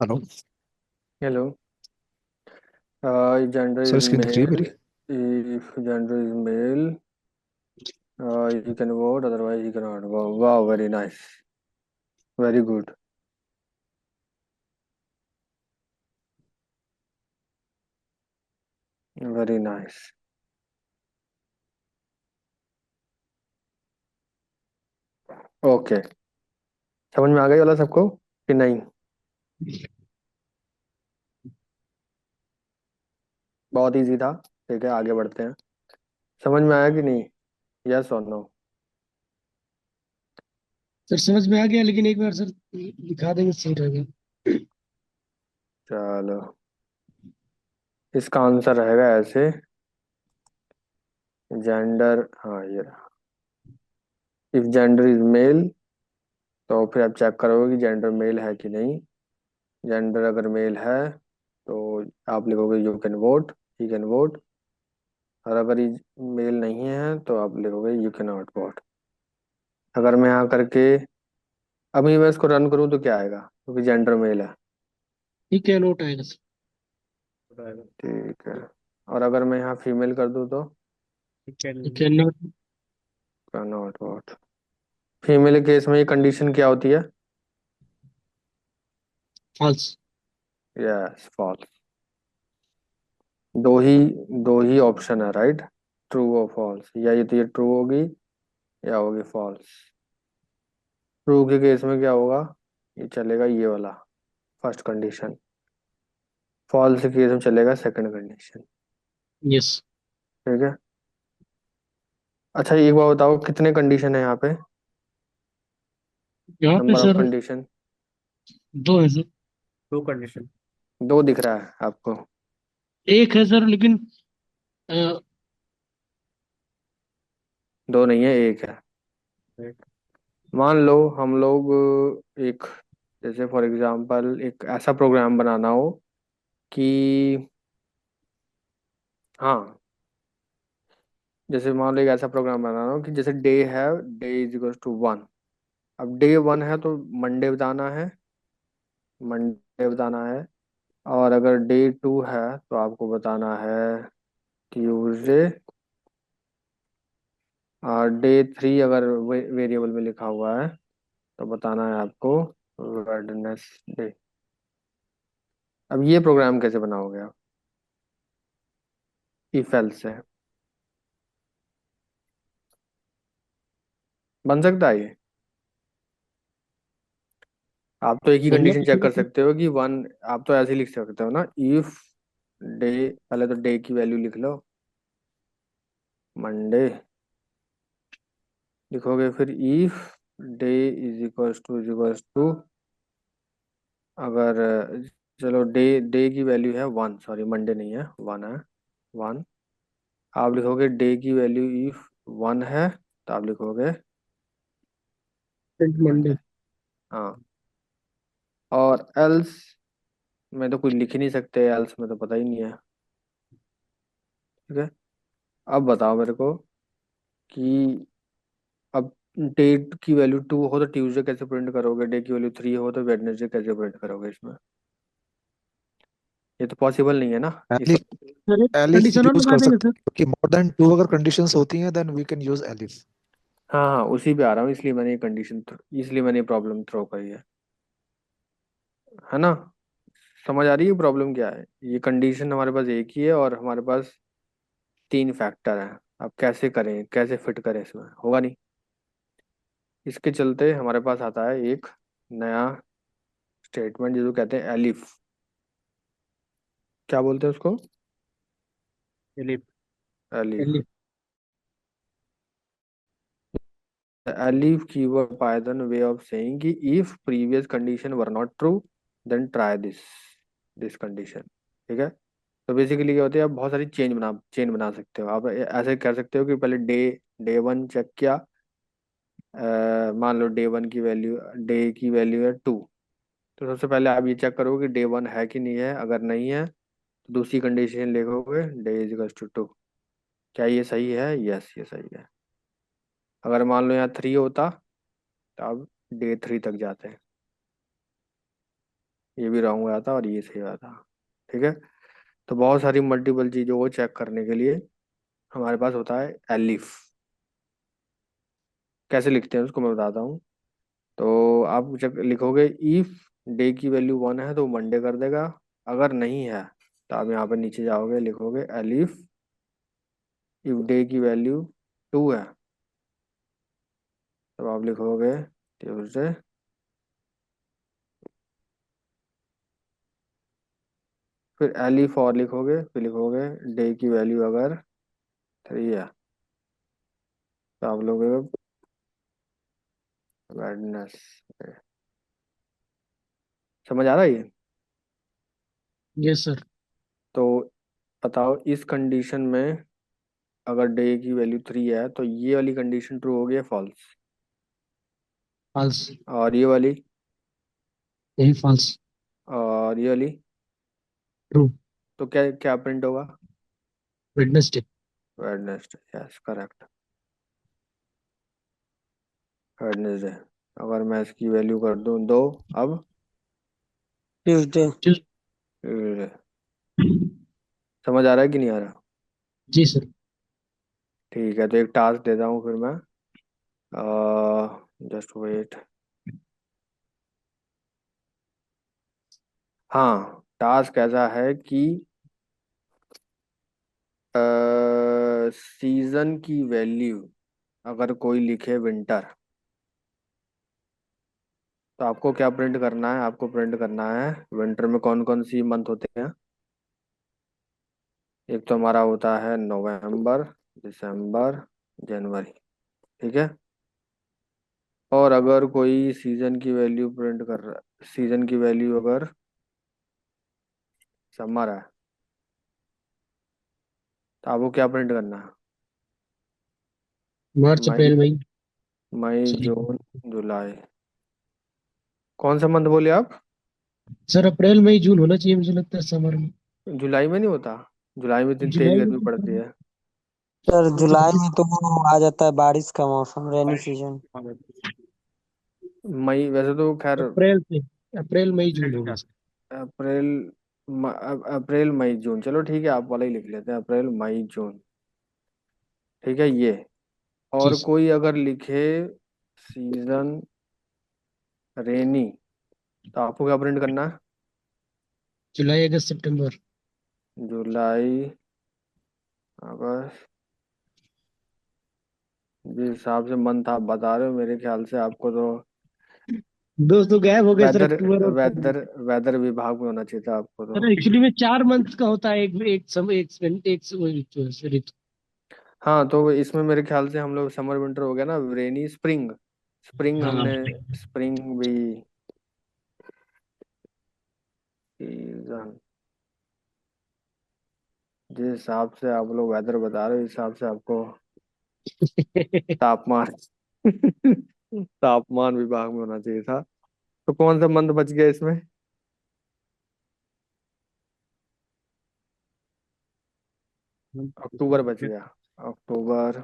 Hello. Hello. Gender sir is screen दिख रही है मेल। मेरी? If gender is male, you can vote, otherwise you cannot. Wow, wow, very nice. Very good. Very nice. Okay, समझ में आ गई वाला सबको कि नहीं? बहुत इजी था। ठीक है, आगे बढ़ते हैं। समझ में आया कि नहीं? यस और नो? सर समझ में आ गया, लेकिन एक बार सर दिखा देंगे, सही रहेगा। चलो, इसका आंसर रहेगा ऐसे। जेंडर, हाँ ये रहा। इफ जेंडर इज मेल, तो फिर आप चेक करोगे कि जेंडर मेल है कि नहीं। जेंडर अगर मेल है तो आप लिखोगे you can vote, he can vote. और अगर ये मेल नहीं है तो आप लिखोगे यू कैन नॉट वोट। अगर मैं यहाँ करके अभी मैं इसको रन करूँ तो क्या आएगा, क्योंकि जेंडर मेल है। ठीक है, नोट आएगा सर। ठीक है। और अगर मैं यहाँ फीमेल कर दूँ तो ठीक है, नोट। Not vote. फीमेल के केस में ये कंडीशन क्या होती है? फॉल्स। Yes, false. दो ही ऑप्शन है, राइट? ट्रू और फॉल्स, या ये तो ये ट्रू होगी या होगी फॉल्स। ट्रू के केस में क्या होगा, ये चलेगा ये वाला फर्स्ट कंडीशन। फॉल्स के केस में चलेगा सेकंड कंडीशन। यस। ठीक है। अच्छा, एक बार बताओ, कितने कंडीशन है यहाँ पे? यहाँ पे नंबर ऑफ सर कंडीशन? दो है सर। To condition. दो दिख रहा है आपको? एक है सर, लेकिन अ, दो नहीं है, एक है। मान लो हम लोग एक, जैसे फॉर एग्जांपल एक ऐसा प्रोग्राम बनाना हो कि, हाँ, जैसे मान लो एक ऐसा प्रोग्राम बनाना हो कि जैसे डे है, day is equal to one. अब डे वन है तो मंडे बताना है, मंडे बताना है। और अगर डे टू है तो आपको बताना है ट्यूसडे। और डे थ्री अगर वेरिएबल में लिखा हुआ है तो बताना है आपको वेडनेसडे। अब ये प्रोग्राम कैसे बनाओगे आप? इफ एल्स है, बन सकता है ये। आप तो एक ही बनना कंडीशन तो चेक कर चाहिए। सकते हो कि वन, आप तो ऐसे ही लिख सकते हो ना, इफ डे, पहले तो डे की वैल्यू लिख लो, मंडे लिखोगे, फिर if day is equals to अगर, चलो डे, डे की वैल्यू है वन, सॉरी मंडे नहीं है, वन है, वन। आप लिखोगे डे की वैल्यू इफ वन है, तो आप लिखोगे मंडे। मंडे। हाँ, और एल्स में तो कुछ लिख ही नहीं सकते, एल्स में तो पता ही नहीं है। ठीक है, अब बताओ मेरे को कि अब डेट की वैल्यू टू हो तो ट्यूसडे कैसे प्रिंट करोगे, डे की वैल्यू थ्री हो तो वेडनेसडे कैसे प्रिंट करोगे इसमें? ये तो पॉसिबल नहीं है ना इस। एलिफ, सर एक एलिफ कंडीशन और यूज लगा कर देंगे सकते सर। हैं क्योंकि मोर देन टू अगर कंडीशंस होती हैं then we can use elif. हाँ हाँ, उसी पे आ रहा हूँ, इसलिए मैंने ये कंडीशन, इसलिए मैंने ये प्रॉब्लम थ्रो करी है ना? समझ आ रही है प्रॉब्लम क्या है? ये कंडीशन हमारे पास एक ही है और हमारे पास तीन फैक्टर हैं। अब कैसे करें, कैसे फिट करें, इसमें होगा नहीं। इसके चलते हमारे पास आता है एक नया स्टेटमेंट जिसको कहते हैं एलिफ। क्या बोलते हैं उसको? चलिए। Elif. Elif keyword Python way of saying कि if previous condition were not true then try this condition. ठीक है, तो बेसिकली क्या होता है, आप बहुत सारी चेन बना सकते हो। आप ऐसे कर सकते हो कि पहले डे, डे वन चेक किया, मान लो डे वन की वैल्यू, डे की वैल्यू है टू, तो सबसे पहले आप ये चेक करोगे कि डे वन है कि नहीं है। अगर नहीं है तो दूसरी कंडीशन लिखोगे day is equals to two, क्या ये सही है? यस, ये सही है। अगर मान लो यहाँ थ्री होता तो आप डे थ्री तक जाते हैं, ये भी रॉन्ग हुआ था और ये सही हुआ था। ठीक है, तो बहुत सारी मल्टीपल चीज़ों को चेक करने के लिए हमारे पास होता है एलिफ। कैसे लिखते हैं उसको मैं बताता हूँ। तो आप जब लिखोगे इफ डे की वैल्यू वन है तो मंडे कर देगा, अगर नहीं है तो आप यहाँ पे नीचे जाओगे, लिखोगे एलिफ इफ डे की वैल्यू टू है, तब आप लिखोगे ट्यूसडे। फिर एलिफ और लिखोगे, फिर लिखोगे डे की वैल्यू अगर थ्री है तो आप लोगे वेडनेसडे। समझ आ रहा है ये? Yes sir. तो बताओ इस कंडीशन में अगर डे की वैल्यू थ्री है तो ये वाली कंडीशन ट्रू होगी या फॉल्स? फॉल्स। और ये वाली? यही फॉल्स। और ये वाली? ट्रू। तो क्या क्या प्रिंट होगा? Wednesday. Wednesday, yes correct, Wednesday. अगर मैं इसकी वैल्यू कर दूं दो, अब ट्यूसडे। Tuesday। समझ आ रहा है कि नहीं आ रहा? जी सर। ठीक है, तो एक टास्क देता हूँ फिर मैं, जस्ट वेट। हाँ, टास्क ऐसा है कि सीजन की वैल्यू अगर कोई लिखे विंटर, तो आपको क्या प्रिंट करना है? आपको प्रिंट करना है विंटर में कौन कौन सी मंथ होते हैं। एक तो हमारा होता है नवंबर, दिसंबर, जनवरी। ठीक है, और अगर कोई सीजन की वैल्यू प्रिंट कर रहा है, सीजन की वैल्यू अगर समर है, तो आपको क्या प्रिंट करना है? मार्च मई, अप्रैल मई। मई सॉरी जून जुलाई। कौन सा मंथ बोले आप? सर, अप्रैल मई जून होना चाहिए मुझे लगता है समर में। जुलाई में नहीं होता, जुलाई में इतनी तेज जुलाई में गर्मी तो पड़ती है। सर अच्छा जुलाई बारिश। में तो वो आ जाता है बारिश का मौसम, रेनी सीजन। मई वैसे तो खैर, अप्रैल से अप्रैल मई जून होगा सर। अप्रैल, अप्रैल मई जून, चलो ठीक है, आप वाला ही लिख लेते हैं, अप्रैल मई जून। ठीक है ये। जी और सर। कोई अगर लिखे सीजन रेनी, तो आपको क्या प्रिंट करना है? जुलाई अगस्त सितंबर। जुलाई अगस्त, जिस हिसाब से मंथ आप बता रहे हो मेरे ख्याल से आपको तो दोस्त तो गायब हो गए सर, वेदर अक्टूबर और वेदर वेदर विभाग में होना चाहिए था आपको तो। सर एक्चुअली में 4 मंथ का होता है, एक ऋतु। हाँ तो इसमें मेरे ख्याल से हम लोग समर विंटर हो गया ना, रेनी स्प्रिंग, स्प्रिंग हाँ। हमने, स्प्रिंग भी सीजन, जिस हिसाब से आप लोग वेदर बता रहे हो इस हिसाब से आपको तापमान तापमान विभाग में होना चाहिए था। तो कौन सा मंथ बच गया इसमें? अक्टूबर बच गया। अक्टूबर,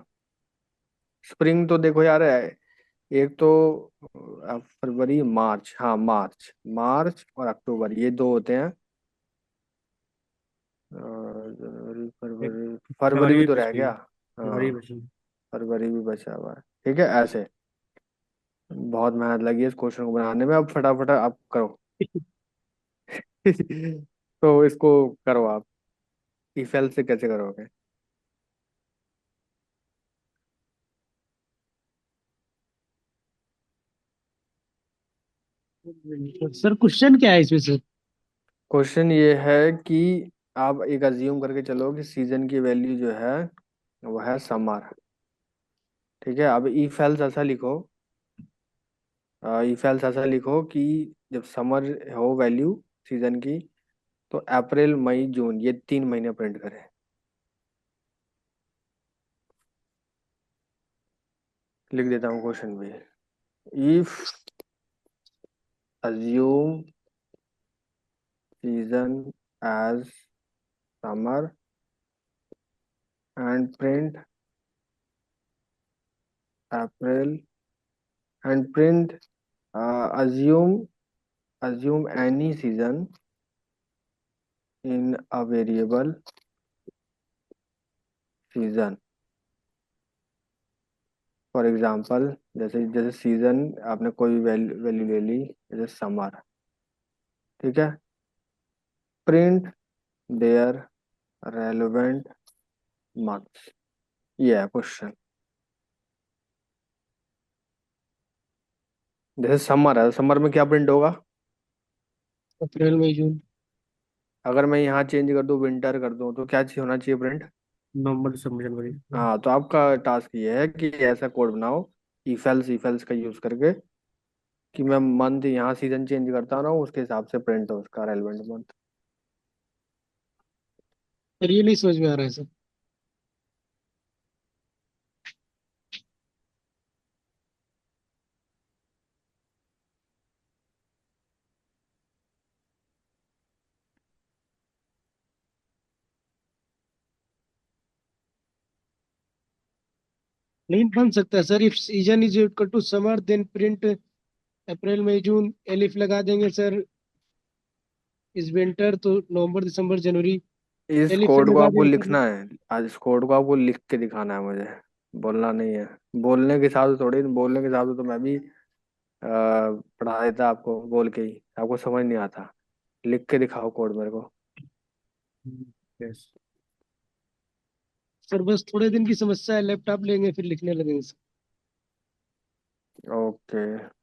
स्प्रिंग तो देखो यार एक तो फरवरी मार्च, हाँ मार्च, मार्च और अक्टूबर ये दो होते हैं। जनवरी फरवरी, फरवरी फरवरी भी भी तो बच रह गई, गया। फरवरी हाँ, बची। फरवरी भी बचा हुआ है। ठीक है, ऐसे बहुत मेहनत लगी है इस क्वेश्चन को बनाने में। अब फटाफट आप करो। तो इसको करो आप, इफेल से कैसे करोगे? सर क्वेश्चन क्या है इसमें सर? क्वेश्चन ये है कि आप एक अज्यूम करके चलो कि सीजन की वैल्यू जो है वो है समर। ठीक है, अब इफ एल्स ऐसा लिखो, इफ एल्स ऐसा लिखो कि जब समर हो वैल्यू सीजन की, तो अप्रैल मई जून ये 3 महीने प्रिंट करें। लिख देता हूँ क्वेश्चन भी। If assume season as summer and print April and print assume assume any season in a variable season। For example, जैसे जैसे सीजन आपने कोई वैल्यू वैल्यू ले ली, जैसे समर। ठीक है, प्रिंट देयर रेलेवेंट मंथ्स, ये है क्वेश्चन। जैसे समर है, समर में क्या प्रिंट होगा? अप्रैल मई जून। अगर मैं यहाँ चेंज कर दूँ, विंटर कर दूँ, तो क्या चीज होना चाहिए प्रिंट? नवंबर दिसंबर जनवरी। हाँ, तो आपका टास्क ये है कि ऐसा कोड बनाओ इफ एल्स का यूज करके कि मैं मंथ यहाँ सीजन चेंज करता रहा हूँ, उसके हिसाब से प्रिंट हो उसका रेलेवेंट मंथ। सर ये नहीं समझ में आ रहा है सर। नहीं बन सकता sir, if season is equal to summer then print April May June, elif लगा देंगे सर। इस विंटर तो नवंबर दिसंबर जनवरी, इस एलिफ कोड को लगा आपको देंगे सर। लिखना है, आज इस कोड को आपको लिख के दिखाना है मुझे, बोलना नहीं है। बोलने के हिसाब से थोड़ी, बोलने के हिसाब से तो मैं भी पढ़ा देता आपको, बोल के ही आपको समझ नहीं आता। लिख के दिखाओ कोड मेरे को। यस। सर बस थोड़े दिन की समस्या है, लैपटॉप लेंगे फिर लिखने लगेंगे सर। ओके।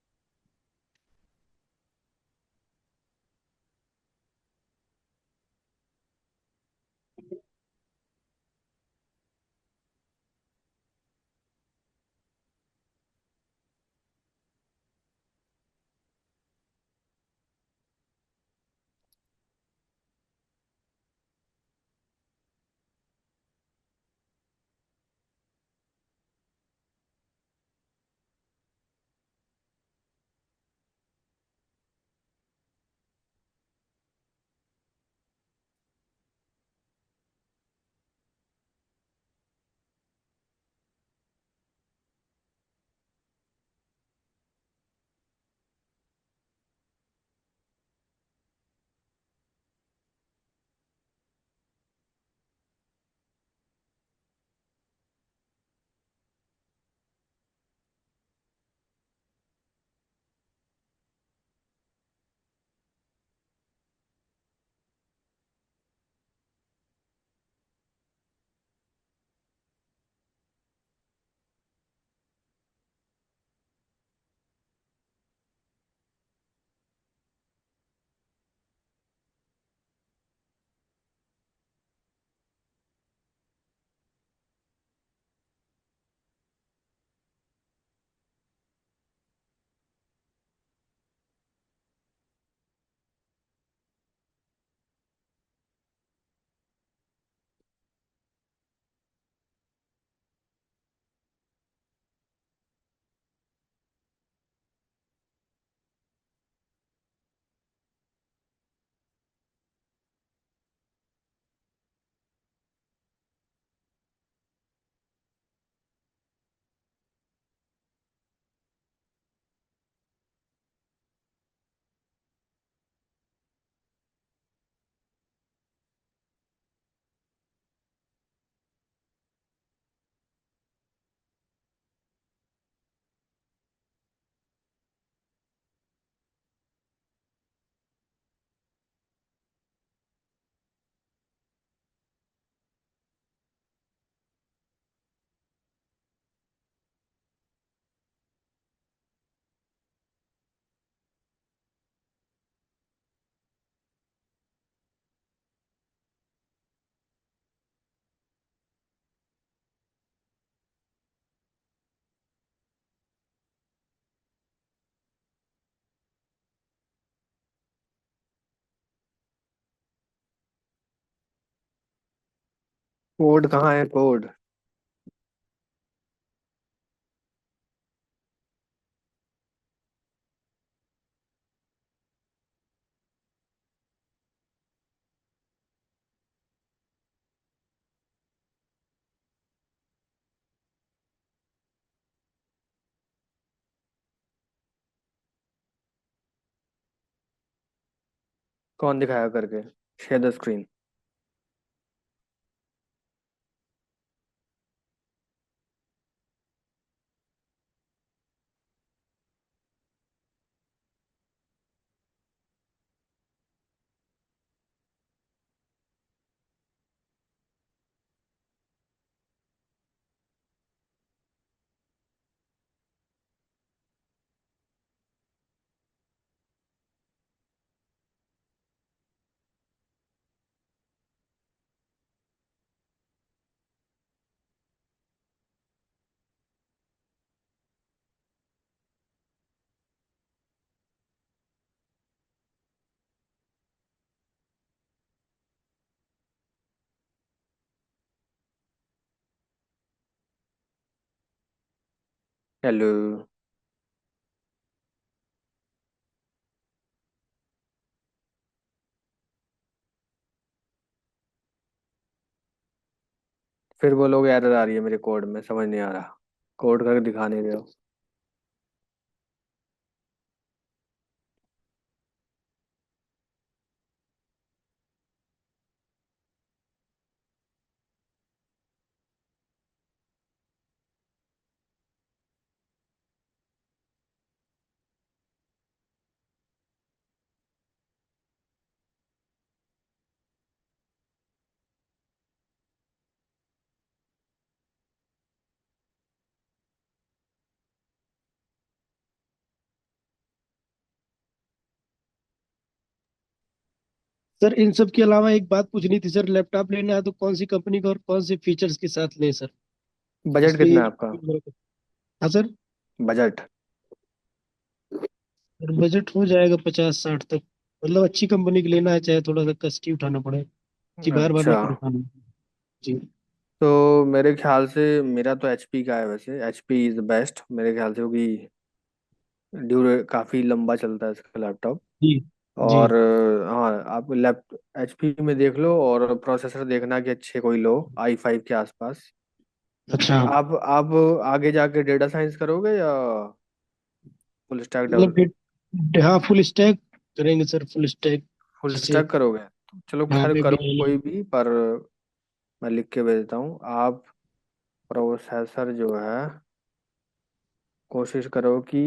कोड कहाँ है कोड? कौन दिखाया करके? Share the screen. हेलो। फिर बोलोगे एरर आ रही है मेरे कोड में, समझ नहीं आ रहा। कोड करके दिखा नहीं रहे हो। सर इन सब के अलावा एक बात पूछनी थी सर, लैपटॉप लेना है तो कौन सी कंपनी का और कौन से फीचर्स के साथ लें सर? बजट इसकी। कितना है आपका? हाँ सर। बजट? सर बजट हो जाएगा 50-60 तक। मतलब अच्छी कंपनी की लेना है, चाहे थोड़ा सा कष्ट ही उठाना पड़े कि बार बार अच्छा। नहीं कर उठाना। जी। तो मेरे ख्याल से मेरा तो एचपी का है, वैसे एचपी इज द बेस्ट मेरे ख्याल से, क्योंकि ड्यूरे काफ़ी लंबा चलता है इसका लैपटॉप। जी। जी। और हाँ, आप लैप एचपी में देख लो, और प्रोसेसर देखना कि अच्छे कोई लो, i5 के आसपास। अच्छा। आप आगे जाके डेटा साइंस करोगे या फुल स्टैक मतलब डेवलप? हाँ, फुल स्टैक करेंगे सर, फुल स्टैक। फुल जैसे स्टैक करोगे तो चलो हाँ, खैर वेब करो कोई डिजाइनिंग। भी, पर मैं लिख के भेज देता हूँ। आप प्रोसेसर जो है, कोशिश करो कि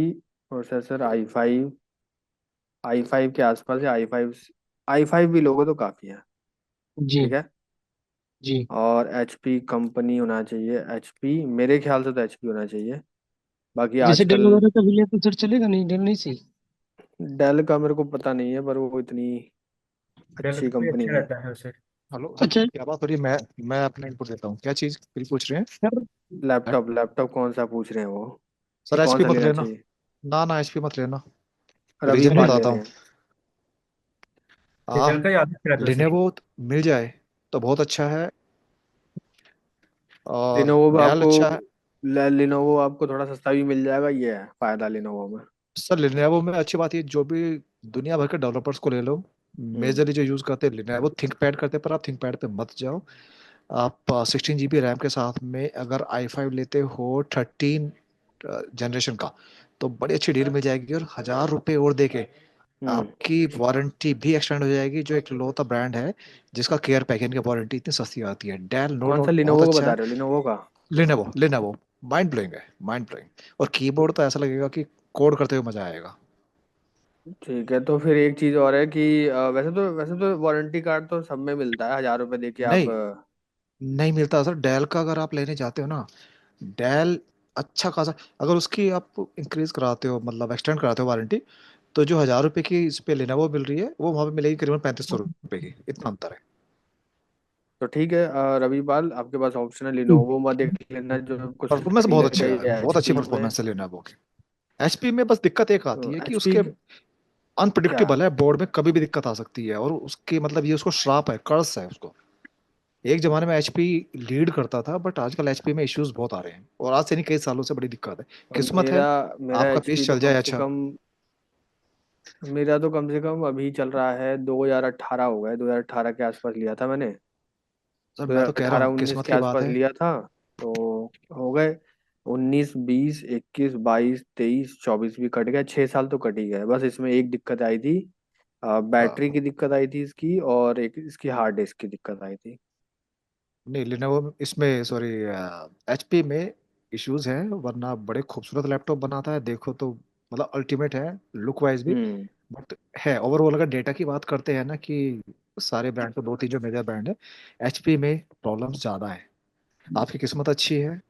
प्रोसेसर आई फाइव के आसपास, या आई फाइव भी लोगे तो काफ़ी है। जी। ठीक है। जी। और एचपी कंपनी होना चाहिए, एचपी मेरे ख्याल से तो एचपी होना चाहिए। बाकी जैसे डेल आजकल वगैरह का भी लिया तो सर चलेगा? नहीं, डेल नहीं सही? डेल का मेरे को पता नहीं है, पर वो इतनी डेल अच्छी का भी कंपनी अच्छा नहीं है। रहता है उसे। हेलो हेलो, अच्छा क्या बात हो रही है? मैं अपना इनपुट देता हूँ। क्या चीज बिल पूछ रहे हैं? सर। लैपटॉप लैपटॉप कौन सा पूछ रहे हैं वो, कि सर कौन एचपी सा मत लेना लेना। चाहिए? ना ना, एचपी मत लेना। और अभी रीजन क्या ले बताता रहे हूँ। हैं? आ डेल का ही आगे रहता है उसे। लिनेवो मिल जाए तो बहुत अच्छा है। और लिनोवो डेल आपको अच्छा है। लिनोवो आपको थोड़ा सस्ता भी मिल जाएगा, ये है फायदा लिनोवो में। सर लिनेवो में अच्छी बात ये, जो भी दुनिया भर के डेवलपर्स को ले लो, हम्म। मेजरली जो यूज करते हैं लिनेवो थिंक पैड करते हैं, पर आप थिंक पैड पे मत जाओ। आप 16 GB रैम के साथ में अगर i5 लेते हो 13 जनरेशन का, तो बड़ी अच्छी डील मिल जाएगी, और 1,000 रुपये और देके हम्म। आपकी वारंटी भी एक्सटेंड हो जाएगी, जो एक लोता ब्रांड है जिसका केयर पैकेज की वारंटी इतनी सस्ती आती है। डेल नो कौन सा डाउट बहुत लिनोवो का अच्छा बता है। रहे हो, लिनोवो का? लिनेवो लिनेवो माइंड ब्लोइंग है, माइंड ब्लोइंग। और कीबोर्ड तो ऐसा लगेगा कि कोड करते हुए मजा आएगा। ठीक है, तो फिर एक चीज और है कि वैसे तो वारंटी कार्ड तो सब में मिलता है, 1,000 रुपये दे के आप नहीं, नहीं मिलता सर। डेल का अगर आप लेने जाते हो ना, डेल अच्छा खासा, अगर उसकी आप इंक्रीज कराते हो, मतलब एक्सटेंड कराते हो वारंटी, तो जो 1,000 रुपए की इस पे लेनोवो मिल रही है, वो वहां पे मिलेगी करीबन 3500 रुपए की। इतना अंतर है। तो ठीक है, रविपाल आपके पास ऑप्शन है, लिनोवो में देख लेना जो आपको परफॉर्मेंस सही बहुत अच्छे लगे, है, या बहुत अच्छी एचपी में। परफॉर्मेंस है लेनोवो की। एचपी में बस दिक्कत एक तो आती है कि एचपी उसके क्या? अनप्रिडिक्टेबल है, बोर्ड में कभी भी दिक्कत आ सकती है, और उसकी मतलब ये उसको श्राप है, कर्स है उसको। एक जमाने में एचपी लीड करता था, बट आजकल एचपी में इश्यूज बहुत आ रहे हैं, और आज से नहीं कई सालों से बड़ी दिक्कत है। और किस्मत है मेरा मेरा आपका एचपी पीस तो चल कम जाए से अच्छा। कम मेरा तो कम से कम अभी चल रहा है, 2018 हो गया है, 2018 के आसपास लिया था मैंने। सर मैं तो कह रहा 2018 हूँ 19 किस्मत के की बात आसपास है। लिया था। तो हो गए 19 20 21 22 23 24 भी कट गया, 6 साल तो कट ही गए। बस इसमें एक दिक्कत आई थी, बैटरी हाँ, की दिक्कत आई थी इसकी, और एक इसकी हार्ड डिस्क की दिक्कत आई थी। नहीं लेनोवो इसमें, सॉरी, एचपी में इश्यूज हैं, वरना बड़े खूबसूरत लैपटॉप बनाता है देखो तो, मतलब अल्टीमेट है लुक वाइज भी। हम्म बट है ओवरऑल, अगर डेटा की बात करते हैं ना, कि सारे ब्रांड तो दो तीन जो मेजर ब्रांड है, एचपी में प्रॉब्लम्स ज्यादा है। आपकी किस्मत अच्छी है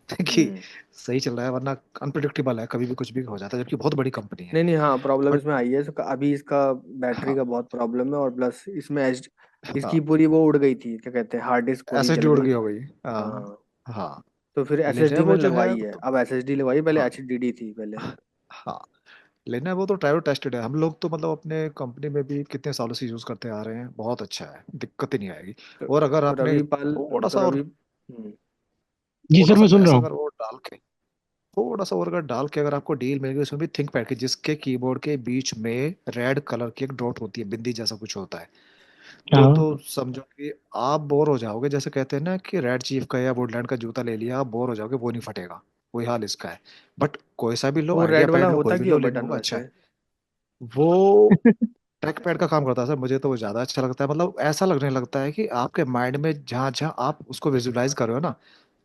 कि हम्म सही चल रहा है, वरना अनप्रिडिक्टेबल है, कभी भी कुछ भी हो जाता है, जबकि बहुत बड़ी कंपनी है। नहीं नहीं, हाँ प्रॉब्लम बट इसमें आई है, अभी इसका बैटरी हाँ, का बहुत प्रॉब्लम है, और प्लस इसमें इसकी हाँ, पूरी वो उड़ गई थी, क्या कहते हैं, हार्ड डिस्क पूरी जल एसएसडी उड़ गई गई हो थी। गई। हाँ, हाँ, हाँ। तो फिर एसएसडी लेनोवो मैंने जो है लगवाई वो है, तो, अब एसएसडी लगवाई, पहले हाँ, एचडीडी थी पहले। हाँ, लेनोवो तो ट्रायो टेस्टेड है, हम लोग तो मतलब अपने कंपनी में भी कितने सालों से यूज करते आ रहे हैं, बहुत अच्छा है, दिक्कत ही नहीं आएगी। तो, और अगर तो आपने रवि पाल थोड़ा तो सा और, रवि जी थोड़ा सर, सा मैं सुन पैसा रहा हूँ। अगर वो डाल के, थोड़ा सा और अगर डाल के, अगर आपको डील मिल गई, उसमें भी थिंक पैड की, जिसके कीबोर्ड के बीच में रेड कलर की एक डॉट होती है, बिंदी जैसा कुछ होता है, हाँ। तो समझो कि आप बोर हो जाओगे। जैसे कहते हैं ना कि रेड चीफ का या वुडलैंड का जूता ले लिया, आप बोर हो जाओगे, वो नहीं फटेगा। वही हाल इसका है। बट कोई सा भी लो, वो आइडिया रेड वाला पैड लो, होता कोई भी क्यों लो, है बटन लेनोवो अच्छा वैसे? है। वो ट्रैक पैड का काम करता है सर, मुझे तो वो ज्यादा अच्छा लगता है। मतलब ऐसा लगने लगता है कि आपके माइंड में जहां जहां आप उसको विजुलाइज कर रहे हो ना,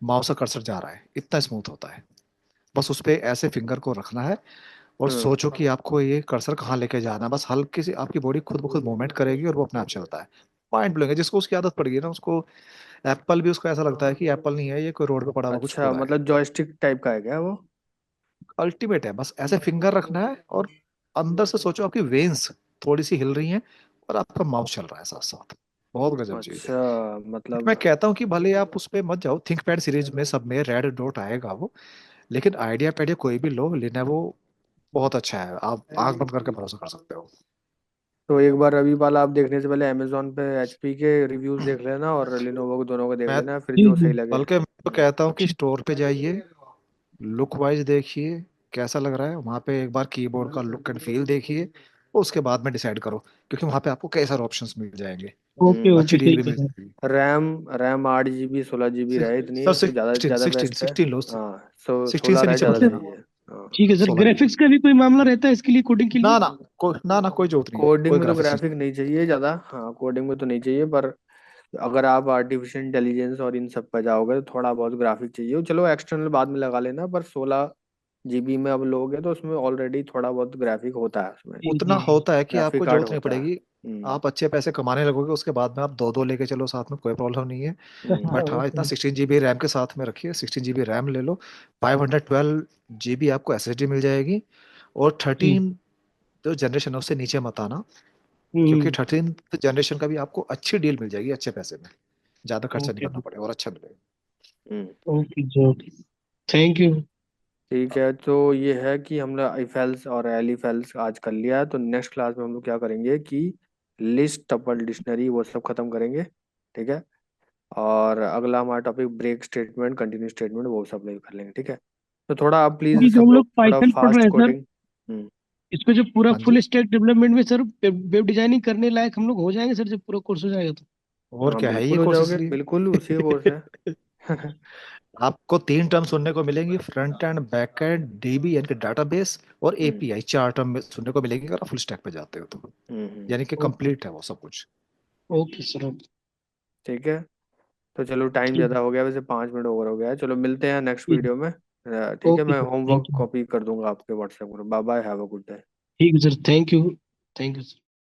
माउस का कर्सर जा रहा है, इतना स्मूथ होता है। बस उस पे ऐसे फिंगर को रखना है, और हाँ। सोचो कि आपको ये कर्सर कहाँ लेके जाना है, बस हल्की सी आपकी बॉडी खुद ब खुद मूवमेंट करेगी, और वो अपने आप चलता है। माइंड ब्लोइंग है, जिसको उसकी आदत पड़ गई है ना उसको। एप्पल भी उसको ऐसा लगता है कि एप्पल नहीं है ये, कोई रोड पे पड़ा हुआ कुछ अच्छा, खुदा है। मतलब जॉयस्टिक टाइप का है क्या वो? अल्टीमेट है, बस ऐसे फिंगर रखना है, और अंदर से सोचो आपकी वेन्स थोड़ी सी हिल रही हैं, और आपका माउस चल रहा है साथ साथ। बहुत गजब चीज है। अच्छा, बट मैं मतलब कहता हूँ कि भले आप उस पे मत जाओ, थिंक पैड सीरीज में सब में रेड डॉट आएगा वो, लेकिन आइडिया पैड या कोई भी लो, लेनोवो बहुत अच्छा है, आप आंख बंद करके भरोसा कर सकते हो। तो एक बार रवि पाल, आप देखने से पहले अमेजोन पे एचपी के रिव्यूज देख लेना, और लेनोवो को, दोनों को देख मैं लेना, फिर जी जो जी। सही लगे। बल्कि मैं तो कहता हूँ कि स्टोर पे जाइए, लुक वाइज देखिए कैसा लग रहा है, वहां पे एक बार कीबोर्ड का लुक एंड फील देखिए, उसके बाद में डिसाइड करो, क्योंकि वहां पे आपको कई सारे ऑप्शंस मिल जाएंगे, ओके हम्म ओके, अच्छी डील भी ठीक है मिल सर। जाएगी। रैम रैम 8 GB 16 GB रहे, इतनी सर तो ज़्यादा सिक्सटीन ज़्यादा सिक्सटीन बेस्ट है। सिक्सटीन लो, हाँ, सो 16 16 से रहे नीचे ज़्यादा मत सर लेना। सही है। हाँ। ठीक है सर, 16 ही लो। ग्राफिक्स का भी कोई मामला रहता है इसके लिए, कोडिंग के लिए? ना कोई जरूरत नहीं है, कोडिंग कोई में तो ग्राफिक्स ग्राफिक नहीं चाहिए ज़्यादा, हाँ कोडिंग में तो नहीं चाहिए, पर अगर आप आर्टिफिशियल इंटेलिजेंस और इन सब पर जाओगे तो थोड़ा बहुत ग्राफिक चाहिए। चलो एक्सटर्नल बाद में लगा लेना, पर 16 GB में अब लोगे तो उसमें ऑलरेडी थोड़ा बहुत ग्राफिक होता है उसमें, जी उतना जी जी। होता है कि ग्राफिक आपको कार्ड जरूरत नहीं होता है। पड़ेगी। हम्म आप अच्छे पैसे कमाने लगोगे, उसके बाद में आप दो दो लेके चलो साथ में, कोई प्रॉब्लम नहीं है। हम्म बट हाँ, इतना ओके। 16 GB रैम के साथ में रखिए, 16 GB रैम ले लो, 512 GB आपको एसएसडी मिल जाएगी। और जी। 13 जो जनरेशन है उससे नीचे मत आना, क्योंकि हम्म। 13 जनरेशन का भी आपको अच्छी डील मिल जाएगी, अच्छे पैसे में, ज्यादा खर्चा नहीं ओके करना पड़ेगा और अच्छा मिलेगा। हम्म। ओके जी, ओके। Thank you. ठीक है, तो ये है कि हमने आईफेल्स और एलिफेल्स आज कर लिया है, तो नेक्स्ट क्लास में हम लोग क्या करेंगे कि लिस्ट, टपल, डिक्शनरी वो सब खत्म करेंगे। ठीक है, और अगला हमारा topic break statement, continue statement, वो सब लोग कर लेंगे। ठीक है, तो थोड़ा आप प्लीज अभी जो सब हम लोग लोग थोड़ा पाइथन पढ़ रहे फास्ट हैं सर, कोडिंग। हम्म इस पे जब पूरा हाँ फुल जी। स्टैक डेवलपमेंट में सर, वेब डिजाइनिंग करने लायक हम लोग हो जाएंगे सर, जब पूरा कोर्स हो जाएगा तो? और हाँ क्या है ये बिल्कुल हो कोर्स जाओगे, इसलिए। बिल्कुल उसी कोर्स है। आपको 3 टर्म सुनने को मिलेंगी, front end, back and, dB यानी कि डाटाबेस, और हम्म एपीआई, 4 टर्म सुनने को मिलेंगी अगर आप फुल स्टैक पे जाते हो तो। हम्म। यानी कि ओके। कंप्लीट है वो सब कुछ। Okay sir, okay. ठीक है, तो चलो टाइम ठीक। ज़्यादा हो गया, वैसे 5 मिनट ओवर हो गया है, चलो मिलते हैं नेक्स्ट ठीक। वीडियो में। ठीक है, ओके मैं sir, thank homework you. Copy कर दूंगा आपके व्हाट्सएप पर। Bye bye, have a good day. ठीक है sir, thank you. Thank you sir.